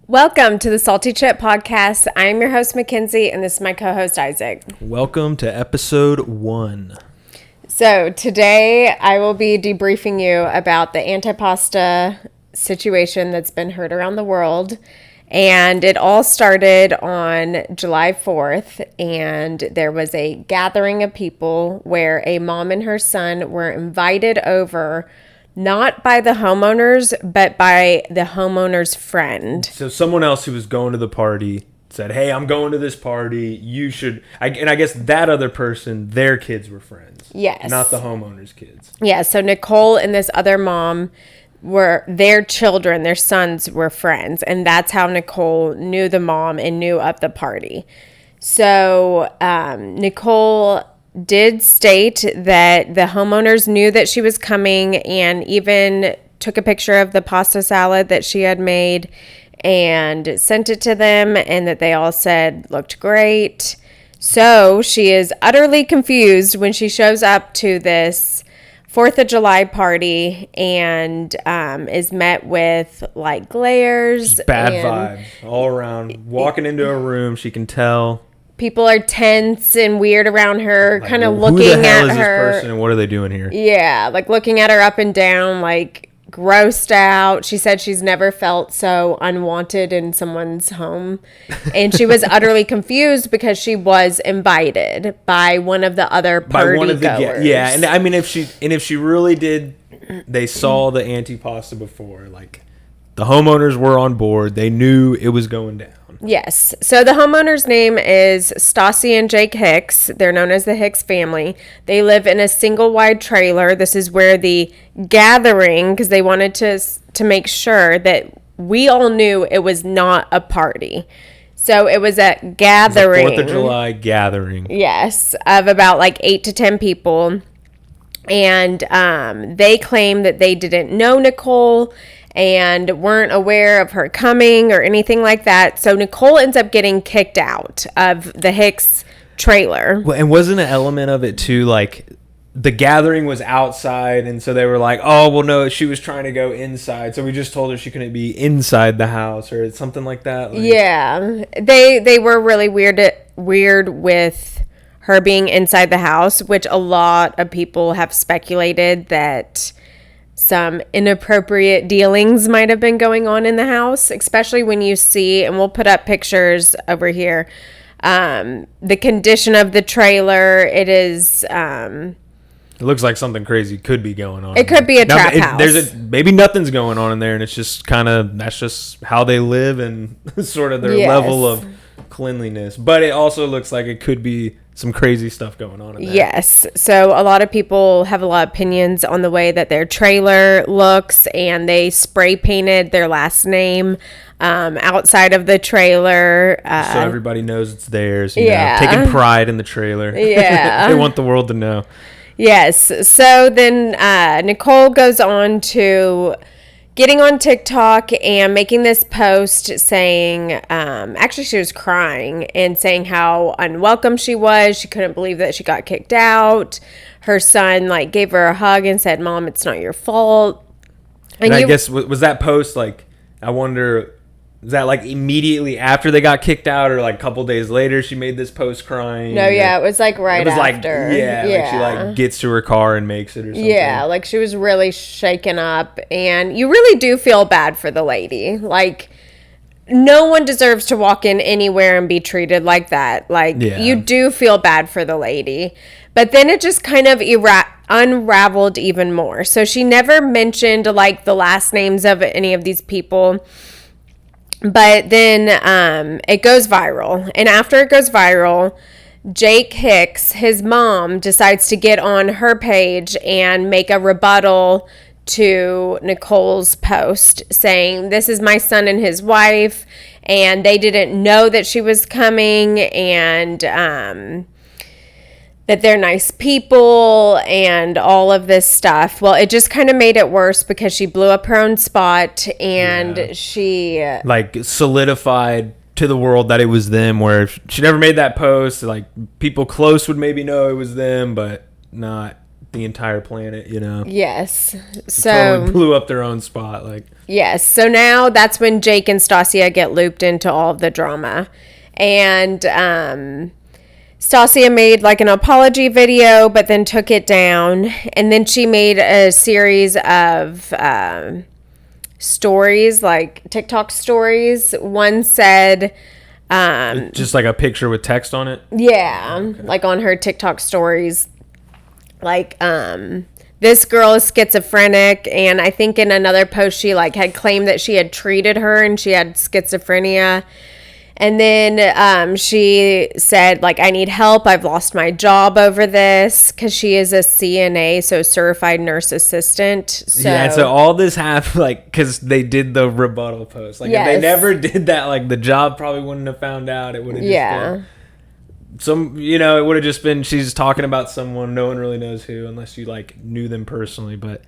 Welcome to the Salty Chip Podcast. I'm your host, Mackenzie, and this is my co-host, Isaac. Welcome to episode 1. So today I will be debriefing you about the antipasta situation that's been heard around the world. And it all started on July 4th, and there was a gathering of people where a mom and her son were invited over, not by the homeowners, but by the homeowner's friend. So someone else who was going to the party said, hey, I'm going to this party. You should. And I guess that other person, their kids were friends. Yes. Not the homeowner's kids. Yeah, so Nicole and this other mom were their children, their sons were friends. And that's how Nicole knew the mom and knew of the party. So Nicole did state that the homeowners knew that she was coming and even took a picture of the pasta salad that she had made and sent it to them, and that they all said looked great. So she is utterly confused when she shows up to this 4th of July party and is met with like glares. Just bad vibes all around. Walking into a room, she can tell. People are tense and weird around her, Like, kind of who looking the hell at is her. this person and what are they doing here? Yeah, like looking at her up and down, like grossed out. She said she's never felt so unwanted in someone's home. And she was utterly confused because she was invited by one of the other party goers. Yeah, and I mean if she really did, they saw the antipasta before, like the homeowners were on board. They knew it was going down. Yes. So the homeowner's name is Stassi and Jake Hicks. They're known as the Hicks family. They live in a single wide trailer. This is where the gathering, because they wanted to make sure that we all knew it was not a party. So it was a gathering. 4th of July gathering. Yes, of about like 8 to 10 people. And they claim that they didn't know Nicole and weren't aware of her coming or anything like that. So Nicole ends up getting kicked out of the Hicks trailer. Well, and wasn't an element of it too, like the gathering was outside, and so they were like, oh, well, no, she was trying to go inside, so we just told her she couldn't be inside the house or something like that. Like, yeah, they were really weird with her being inside the house, which a lot of people have speculated that some inappropriate dealings might have been going on in the house, especially when you see, and we'll put up pictures over here, the condition of the trailer. It is it looks like something crazy could be going on. It could be a trap house. Maybe nothing's going on in there, and it's just that's just how they live and sort of their level of cleanliness. But it also looks like it could be some crazy stuff going on in there. Yes. So a lot of people have a lot of opinions on the way that their trailer looks, and they spray painted their last name outside of the trailer. So everybody knows it's theirs. You know, taking pride in the trailer. Yeah. They want the world to know. Yes. So then Nicole goes on to getting on TikTok and making this post saying, actually she was crying and saying how unwelcome she was. She couldn't believe that she got kicked out. Her son like gave her a hug and said, Mom, it's not your fault. And I guess, was that post like, I wonder, is that like immediately after they got kicked out, or like a couple days later she made this post crying? No, yeah, it was like right after. Like, like she like gets to her car and makes it or something. Yeah, like she was really shaken up, and you really do feel bad for the lady. Like, no one deserves to walk in anywhere and be treated like that. Like, you do feel bad for the lady. But then it just kind of unraveled even more. So she never mentioned like the last names of any of these people. But then it goes viral. And after it goes viral, Jake Hicks, his mom, decides to get on her page and make a rebuttal to Nicole's post saying, this is my son and his wife, and they didn't know that she was coming, and that they're nice people and all of this stuff. Well, it just kind of made it worse because she blew up her own spot, and she like solidified to the world that it was them, where if she never made that post, like people close would maybe know it was them, but not the entire planet, you know. Yes. So totally blew up their own spot, like. Yes. So now that's when Jake and Stasia get looped into all of the drama. And Stasia made like an apology video, but then took it down. And then she made a series of stories, like TikTok stories. One said, just like a picture with text on it? Yeah. Okay. Like on her TikTok stories. Like, this girl is schizophrenic, and I think in another post she like had claimed that she had treated her and she had schizophrenia. And then she said, like, I need help. I've lost my job over this, because she is a CNA, so certified nurse assistant. So, yeah, so all this happened, like, because they did the rebuttal post. Like, yes. If they never did that, like, the job probably wouldn't have found out. It would have just been it would have just been she's talking about someone, no one really knows who, unless you, like, knew them personally. But,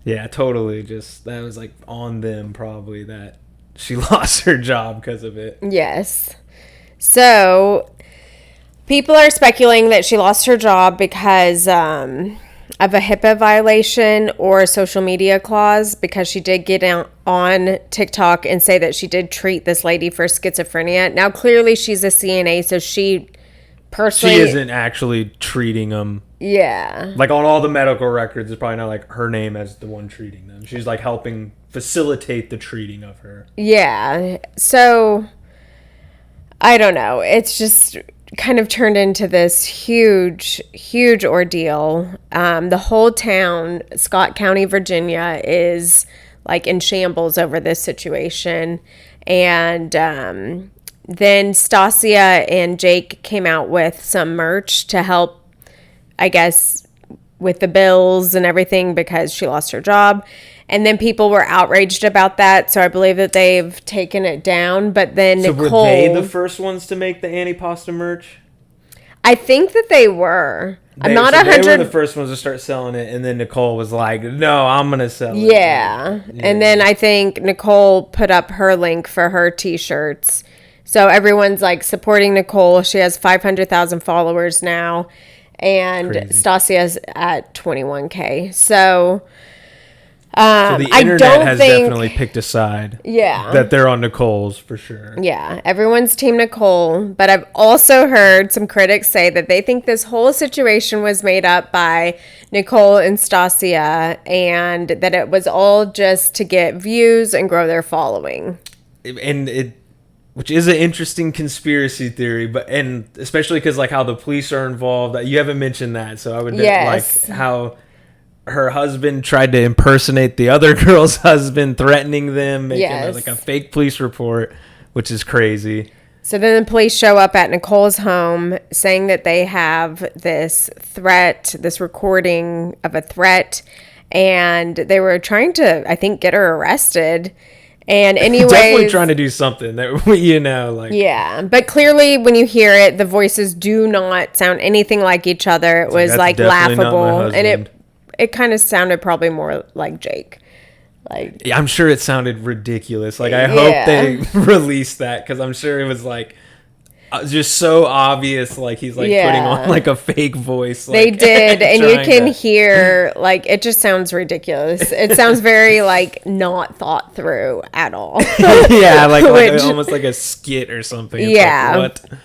yeah, totally, just, that was, like, on them, probably, that she lost her job because of it. Yes. So, people are speculating that she lost her job because of a HIPAA violation or a social media clause, because she did get on TikTok and say that she did treat this lady for schizophrenia. Now, clearly she's a CNA, so she personally... She isn't actually treating them. Yeah. Like, on all the medical records, it's probably not, like, her name as the one treating them. She's, like, helping facilitate the treating of her. Yeah. So, I don't know. It's just kind of turned into this huge, huge ordeal. The whole town, Scott County, Virginia, is, like, in shambles over this situation. And then Stasia and Jake came out with some merch to help, I guess, with the bills and everything, because she lost her job. And then people were outraged about that, so I believe that they've taken it down. But then so Nicole... were they the first ones to make the antipasta merch? I think that they were. I'm not 100... They were the first ones to start selling it, and then Nicole was like, no, I'm going to sell it. Yeah. And then I think Nicole put up her link for her T-shirts. So everyone's, like, supporting Nicole. She has 500,000 followers now. And Stasia's at 21K. So the internet has definitely picked a side. Yeah. That they're on Nicole's for sure. Yeah. Everyone's team Nicole. But I've also heard some critics say that they think this whole situation was made up by Nicole and Stasia, and that it was all just to get views and grow their following. Which is an interesting conspiracy theory, and especially because, like, how the police are involved. You haven't mentioned that, so I would like how her husband tried to impersonate the other girl's husband, threatening them, making like a fake police report, which is crazy. So then the police show up at Nicole's home, saying that they have this threat, this recording of a threat, and they were trying to, I think, get her arrested. And anyways, definitely trying to do something that like. Yeah, but clearly when you hear it, the voices do not sound anything like each other. It was like laughable, and it kind of sounded probably more like Jake. Like, yeah, I'm sure it sounded ridiculous. Like, I hope they released that, because I'm sure it was like just so obvious. Like, he's like putting on like a fake voice. Like, they did, and you can hear, like, it just sounds ridiculous. It sounds very like not thought through at all. Yeah, like almost like a skit or something. It's yeah. Like, what?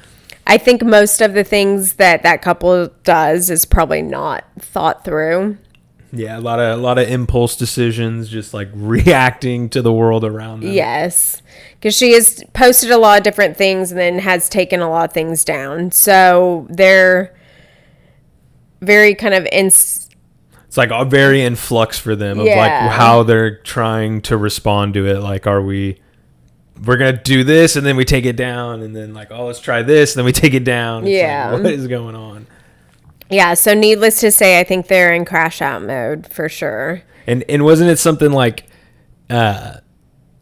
I think most of the things that couple does is probably not thought through. Yeah, a lot of impulse decisions, just like reacting to the world around them. Yes, because she has posted a lot of different things and then has taken a lot of things down. So they're very kind of it's like a very in flux for them of like how they're trying to respond to it. Like, we're going to do this and then we take it down, and then like, oh, let's try this and then we take it down. It's like, what is going on? Yeah, so needless to say, I think they're in crash out mode for sure. And wasn't it something like,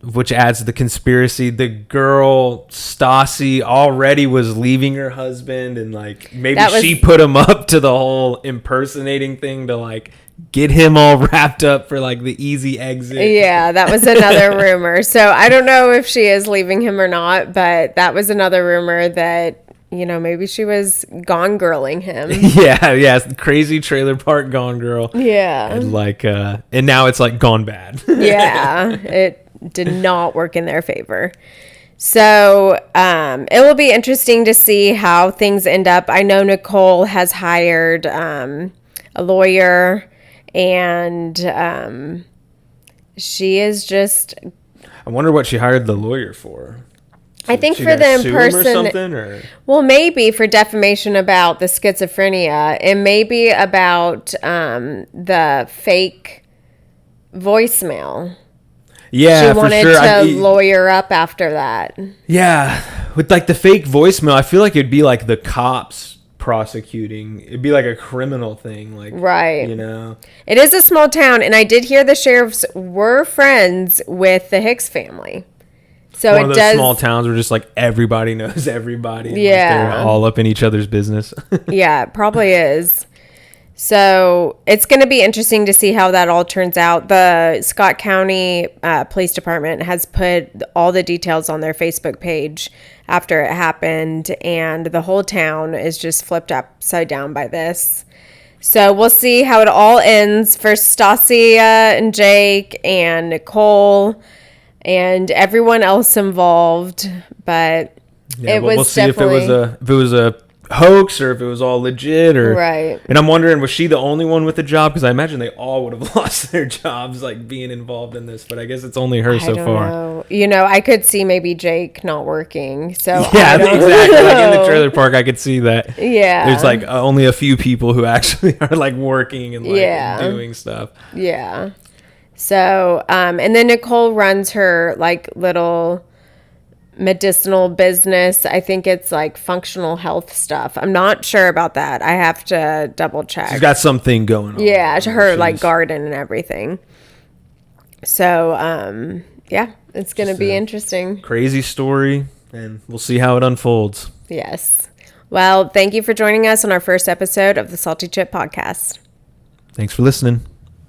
which adds to the conspiracy, the girl Stassi already was leaving her husband, and like maybe she put him up to the whole impersonating thing to like get him all wrapped up for like the easy exit. Yeah, that was another rumor. So I don't know if she is leaving him or not, but that was another rumor that maybe she was gone girling him. Yeah, crazy trailer park gone girl. Yeah. And and now it's like gone bad. Yeah, it did not work in their favor. So it will be interesting to see how things end up. I know Nicole has hired a lawyer, and she is just... I wonder what she hired the lawyer for. I think for the person, well, maybe for defamation about the schizophrenia, and maybe about the fake voicemail. Yeah, she wanted to lawyer up after that. Yeah, with like the fake voicemail, I feel like it'd be like the cops prosecuting. It'd be like a criminal thing, like right. It is a small town, and I did hear the sheriffs were friends with the Hicks family. So one of those small towns where just like everybody knows everybody. Yeah. They're all up in each other's business. Yeah, it probably is. So it's going to be interesting to see how that all turns out. The Scott County Police Department has put all the details on their Facebook page after it happened, and the whole town is just flipped upside down by this. So we'll see how it all ends for Stasia and Jake and Nicole and everyone else involved, but we'll see if it was a hoax or if it was all legit, or right. And I'm wondering, was she the only one with a job? Because I imagine they all would have lost their jobs like being involved in this, but I guess it's only her so far. I could see maybe Jake not working. So yeah, exactly. Like in the trailer park, I could see that. Yeah, there's like only a few people who actually are like working and like doing stuff. Yeah. So, and then Nicole runs her like little medicinal business. I think it's like functional health stuff. I'm not sure about that. I have to double check. She's got something going on. Yeah, her like garden and everything. So, yeah, it's going to be interesting. Crazy story, and we'll see how it unfolds. Yes. Well, thank you for joining us on our first episode of the Salty Chip Podcast. Thanks for listening.